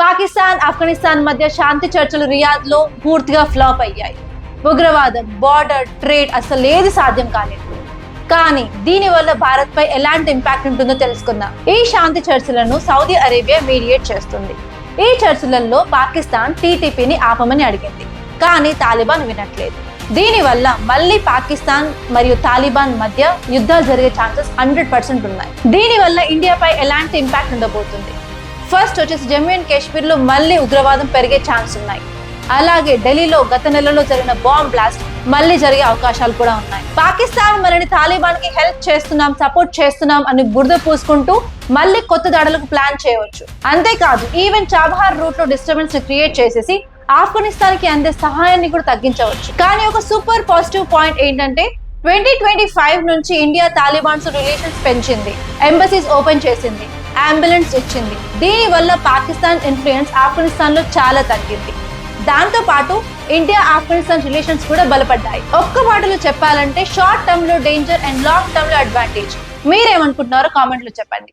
పాకిస్తాన్ ఆఫ్ఘనిస్తాన్ మధ్య శాంతి చర్చలు రియాద్ లో పూర్తిగా ఫ్లాప్ అయ్యాయి. ఉగ్రవాదం, బార్డర్, ట్రేడ్ అసలు ఏది సాధ్యం కాలేదు. కానీ దీనివల్ల భారత్ పై ఎలాంటి ఇంపాక్ట్ ఉంటుందో తెలుసుకుందాం. ఈ శాంతి చర్చలను సౌదీ అరేబియా మీడియేట్ చేస్తుంది. ఈ చర్చలలో పాకిస్తాన్ టీటీపీని ఆపమని అడిగింది, కానీ తాలిబాన్ వినట్లేదు. దీనివల్ల మళ్ళీ పాకిస్తాన్ మరియు తాలిబాన్ మధ్య యుద్ధాలు జరిగే ఛాన్సెస్ 100% ఉన్నాయి. దీనివల్ల ఇండియాపై ఎలాంటి ఇంపాక్ట్ ఉండబోతుంది? ఫస్ట్ వచ్చేసి జమ్మూ అండ్ కాశ్మీర్ లో మళ్ళీ ఉగ్రవాదం పెరిగే ఛాన్స్ ఉన్నాయి. అలాగే ఢిల్లీలో గత నెలలో జరిగిన బాంబ్ బ్లాస్ట్ మళ్ళీ జరిగే అవకాశాలు కూడా ఉన్నాయి. పాకిస్తాన్ మనని తాలిబాన్ కి హెల్ప్ చేస్తున్నాం, సపోర్ట్ చేస్తున్నాం అని బురద పూసుకుంటూ మళ్ళీ కొత్త దాడులకు ప్లాన్ చేయవచ్చు. అంతేకాదు ఈవెన్ చాబహార్ రూట్ లో డిస్టర్బెన్స్ క్రియేట్ చేసేసి ఆఫ్ఘనిస్తాన్ కి అందే సహాయాన్ని కూడా తగ్గించవచ్చు. కానీ ఒక సూపర్ పాజిటివ్ పాయింట్ ఏంటంటే 2025 నుంచి ఇండియా తాలిబాన్స్ రిలేషన్స్ పెంచింది, ఎంబసీస్ ఓపెన్ చేసింది, అంబులెన్స్ ఇచ్చింది. దీని వల్ల పాకిస్తాన్ ఇన్ఫ్లుయెన్స్ ఆఫ్ఘనిస్తాన్ లో చాలా తగ్గింది. దాంతో పాటు ఇండియా ఆఫ్ఘనిస్తాన్ రిలేషన్స్ కూడా బలపడ్డాయి. ఒక్క మాటలో చెప్పాలంటే షార్ట్ టర్మ్ లో డేంజర్ అండ్ లాంగ్ టర్మ్ లో అడ్వాంటేజ్. మీరేమనుకుంటున్నారో కామెంట్ లో చెప్పండి.